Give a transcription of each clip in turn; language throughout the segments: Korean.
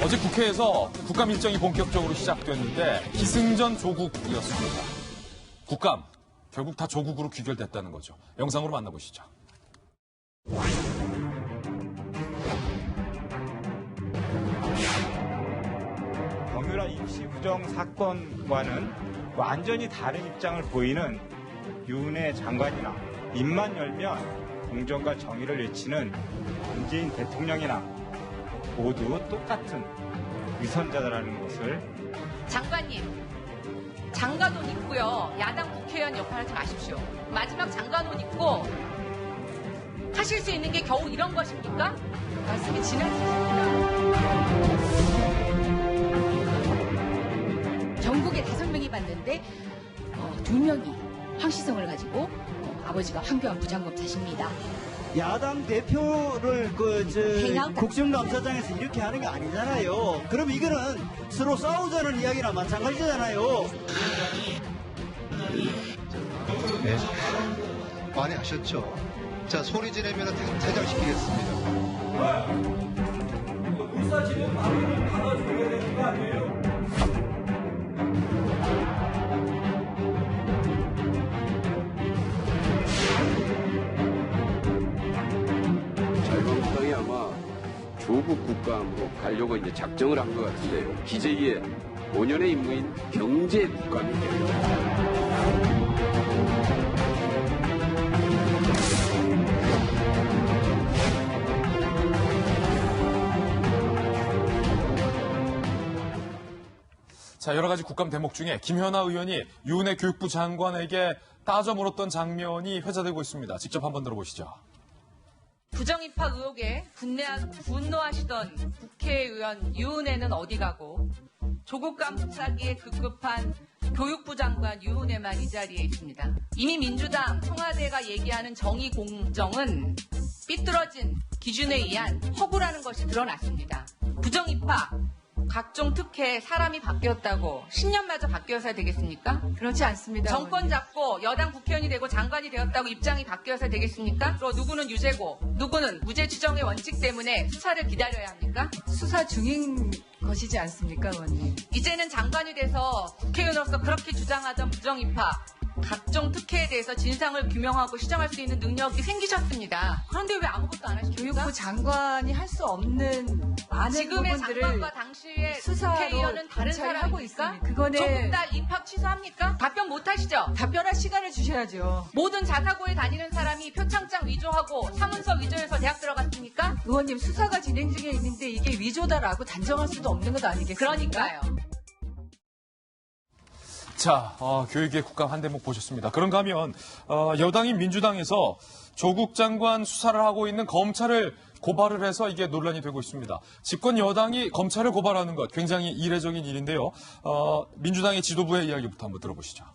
어제 국회에서 국감 일정이 본격적으로 시작됐는데 기승전 조국이었습니다. 국감, 결국 다 조국으로 귀결됐다는 거죠. 영상으로 만나보시죠. 정유라 입시 부정 사건과는 완전히 다른 입장을 보이는 유은혜 장관이나 입만 열면 공정과 정의를 외치는 문재인 대통령이나 모두 똑같은 위선자다라는 것을. 장관님, 장관옷 입고요. 야당 국회의원 역할을 하지 마십시오. 마지막 장관옷 입고 하실 수 있는 게 겨우 이런 것입니까? 말씀이 지나치십니다. 전국에 5명이 봤는데 2명이 황시성을 가지고 아버지가 황교안 부장검사십니다. 야당 대표를 국정감사장에서 이렇게 하는 게 아니잖아요. 그럼 이거는 서로 싸우자는 이야기나 마찬가지잖아요. 네, 많이 하셨죠. 자, 소리 지르면 퇴장시키겠습니다. 불사지는 마음을 받아줘야 되는 거 아니에요? 자유한국당이 아마 조국 국감으로 가려고 이제 작정을 한 것 같은데요. 기재위의 5년의 임무인 경제 국감이 됩니다. 자, 여러 가지 국감 대목 중에 김현아 의원이 유은혜 교육부 장관에게 따져 물었던 장면이 회자되고 있습니다. 직접 한번 들어보시죠. 부정입학 의혹에 분노하시던 국회의원 유은혜는 어디 가고 조국 감싸기에 급급한 교육부 장관 유은혜만 이 자리에 있습니다. 이미 민주당 청와대가 얘기하는 정의 공정은 삐뚤어진 기준에 의한 허구라는 것이 드러났습니다. 부정입학, 각종 특혜, 사람이 바뀌었다고 10년마저 바뀌어서야 되겠습니까? 그렇지 않습니다. 정권 잡고 여당 국회의원이 되고 장관이 되었다고 입장이 바뀌어서야 되겠습니까? 또 누구는 유죄고 누구는 무죄 추정의 원칙 때문에 수사를 기다려야 합니까? 수사 중인 것이지 않습니까, 의원님? 이제는 장관이 돼서 국회의원으로서 그렇게 주장하던 부정입학, 각종 특혜에 대해서 진상을 규명하고 시정할 수 있는 능력이 생기셨습니다. 그런데 왜 아무것도 안 하십니까? 교육부 장관이 할 수 없는 많은 지금의 부분들을 장관과 당시의 수사로 국회의원은 다른 검찰이 하고 사람입니까? 있습니다. 그거는 조국 딸 입학 취소합니까? 답변 못 하시죠? 답변할 시간을 주셔야죠. 모든 자사고에 다니는 사람이 표창장 위조하고 사문서 위조해서 대학 들어갔습니까? 의원님, 수사가 진행 중에 있는데 이게 위조다라고 단정할 수도 없는 것 아니겠습니까? 그러니까요. 자, 교육의 국감 한 대목 보셨습니다. 그런가 하면 여당인 민주당에서 조국 장관 수사를 하고 있는 검찰을 고발을 해서 이게 논란이 되고 있습니다. 집권 여당이 검찰을 고발하는 것 굉장히 이례적인 일인데요. 민주당의 지도부의 이야기부터 한번 들어보시죠.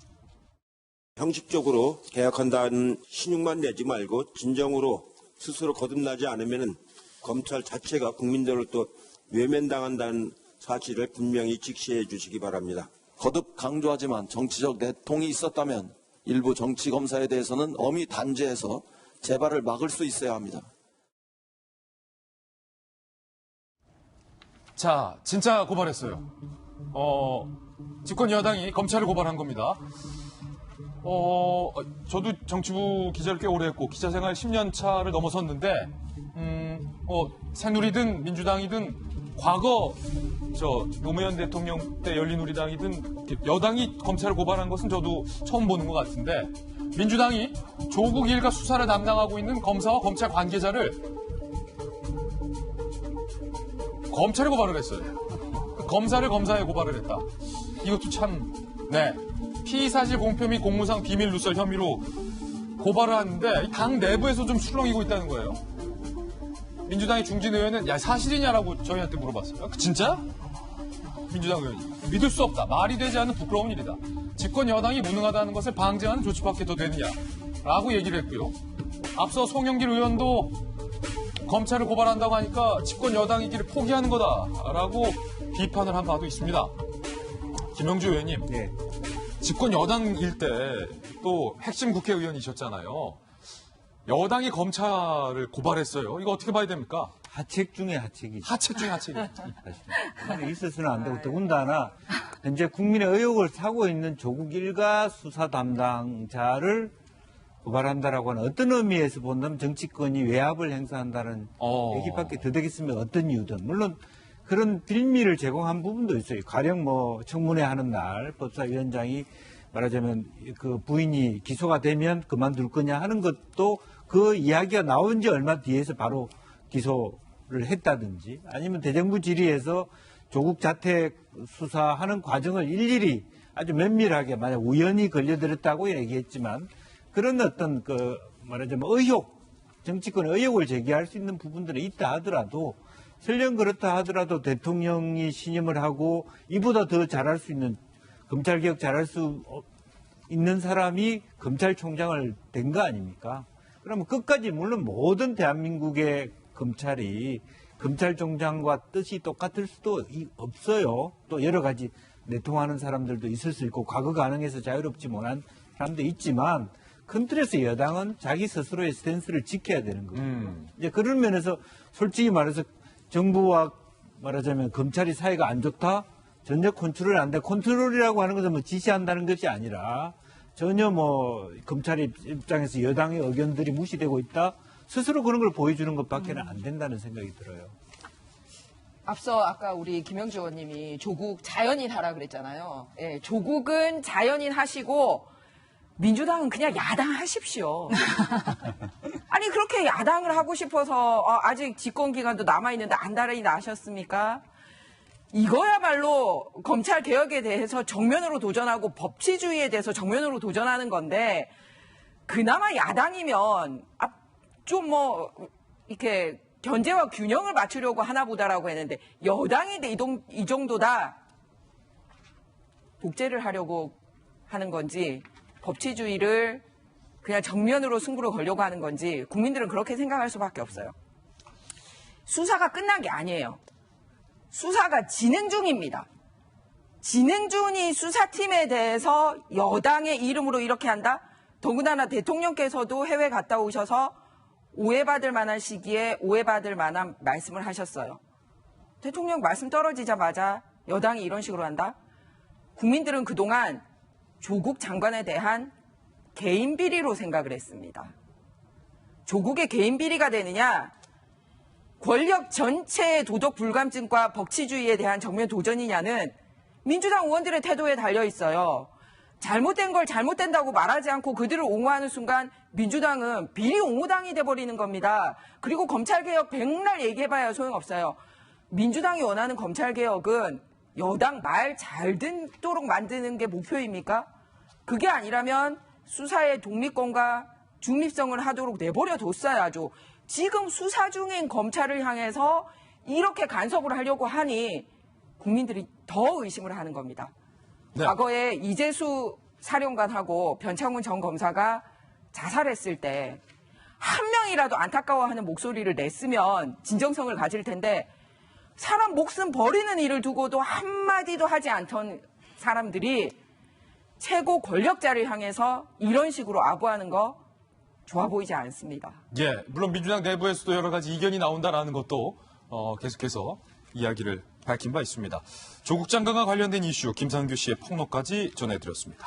형식적으로 개혁한다는 신용만 내지 말고 진정으로 스스로 거듭나지 않으면 검찰 자체가 국민들을 또 외면당한다는 사실을 분명히 직시해 주시기 바랍니다. 거듭 강조하지만 정치적 내통이 있었다면 일부 정치 검사에 대해서는 엄히 단죄해서 재발을 막을 수 있어야 합니다. 자, 진짜 고발했어요. 집권 여당이 검찰을 고발한 겁니다. 저도 정치부 기자를 꽤 오래 했고 기자 생활 10년 차를 넘어섰는데 새누리든 민주당이든 과거 노무현 대통령 때 열린우리당이든 여당이 검찰을 고발한 것은 저도 처음 보는 것 같은데 민주당이 조국 일가 수사를 담당하고 있는 검사와 검찰 관계자를 검찰에 고발을 했어요. 검사를 검사에 고발을 했다. 이것도 참, 피의사실 공표 및 공무상 비밀 누설 혐의로 고발을 하는데 당 내부에서 좀 술렁이고 있다는 거예요. 민주당의 중진 의원은 사실이냐라고 저희한테 물어봤어요. 진짜? 민주당 의원이. 믿을 수 없다. 말이 되지 않는 부끄러운 일이다. 집권 여당이 무능하다는 것을 방지하는 조치밖에 더 되느냐라고 얘기를 했고요. 앞서 송영길 의원도 검찰을 고발한다고 하니까 집권 여당이기를 포기하는 거다라고 비판을 한 바도 있습니다. 김영주 의원님, 집권 여당일 때 또 핵심 국회의원이셨잖아요. 여당이 검찰을 고발했어요. 이거 어떻게 봐야 됩니까? 하책 중에 하책이죠. 하책 중에 하책이. 있어서는 안 되고 더군다나 현재 국민의 의혹을 사고 있는 조국 일가 수사 담당자를 고발한다라고 하는 어떤 의미에서 본다면 정치권이 외압을 행사한다는 얘기밖에 더 되겠으면 어떤 이유든 물론 그런 빌미를 제공한 부분도 있어요. 가령 뭐 청문회 하는 날 법사위원장이 말하자면 그 부인이 기소가 되면 그만둘 거냐 하는 것도 그 이야기가 나온 지 얼마 뒤에서 바로 기소를 했다든지 아니면 대정부 질의에서 조국 자택 수사하는 과정을 일일이 아주 면밀하게 만약 우연히 걸려들었다고 얘기했지만 그런 어떤 그 말하자면 의혹, 정치권의 의혹을 제기할 수 있는 부분들이 있다 하더라도 설령 그렇다 하더라도 대통령이 신임을 하고 이보다 더 잘할 수 있는 검찰개혁 잘할 수 있는 사람이 검찰총장을 된 거 아닙니까? 그러면 끝까지 물론 모든 대한민국의 검찰이 검찰총장과 뜻이 똑같을 수도 없어요. 또 여러 가지 내통하는 사람들도 있을 수 있고 과거 가능해서 자유롭지 못한 사람도 있지만 큰 틀에서 여당은 자기 스스로의 스탠스를 지켜야 되는 거예요. 이제 그런 면에서 솔직히 말해서 정부와 말하자면 검찰이 사이가 안 좋다? 전혀 컨트롤이 안 돼. 컨트롤이라고 하는 것은 뭐 지시한다는 것이 아니라 전혀 뭐 검찰 입장에서 여당의 의견들이 무시되고 있다? 스스로 그런 걸 보여주는 것밖에는 안 된다는 생각이 들어요. 앞서 아까 우리 김영주 의원님이 조국 자연인 하라 그랬잖아요. 예, 조국은 자연인 하시고 민주당은 그냥 야당 하십시오. 아니 그렇게 야당을 하고 싶어서 아직 집권 기간도 남아있는데 안달이 나셨습니까? 이거야말로 검찰 개혁에 대해서 정면으로 도전하고 법치주의에 대해서 정면으로 도전하는 건데 그나마 야당이면 좀 뭐 이렇게 견제와 균형을 맞추려고 하나 보다라고 했는데 여당인데 이 정도다 독재를 하려고 하는 건지 법치주의를 그냥 정면으로 승부를 걸려고 하는 건지 국민들은 그렇게 생각할 수밖에 없어요. 수사가 끝난 게 아니에요. 수사가 진행 중입니다. 진행 중인 수사팀에 대해서 여당의 이름으로 이렇게 한다? 더군다나 대통령께서도 해외 갔다 오셔서 오해받을 만한 시기에 오해받을 만한 말씀을 하셨어요. 대통령 말씀 떨어지자마자 여당이 이런 식으로 한다? 국민들은 그동안 조국 장관에 대한 개인 비리로 생각을 했습니다. 조국의 개인 비리가 되느냐? 권력 전체의 도덕 불감증과 법치주의에 대한 정면 도전이냐는 민주당 의원들의 태도에 달려 있어요. 잘못된 걸 잘못된다고 말하지 않고 그들을 옹호하는 순간 민주당은 비리 옹호당이 돼버리는 겁니다. 그리고 검찰개혁 백날 얘기해봐야 소용없어요. 민주당이 원하는 검찰개혁은 여당 말 잘 듣도록 만드는 게 목표입니까? 그게 아니라면 수사의 독립권과 중립성을 하도록 내버려 뒀어야죠. 지금 수사 중인 검찰을 향해서 이렇게 간섭을 하려고 하니 국민들이 더 의심을 하는 겁니다. 네. 과거에 이재수 사령관하고 변창훈 전 검사가 자살했을 때 한 명이라도 안타까워하는 목소리를 냈으면 진정성을 가질 텐데 사람 목숨 버리는 일을 두고도 한마디도 하지 않던 사람들이 최고 권력자를 향해서 이런 식으로 아부하는 거 좋아 보이지 않습니다. 예, 물론 민주당 내부에서도 여러 가지 이견이 나온다라는 것도 계속해서 이야기를 밝힌 바 있습니다. 조국 장관과 관련된 이슈 김상규 씨의 폭로까지 전해드렸습니다.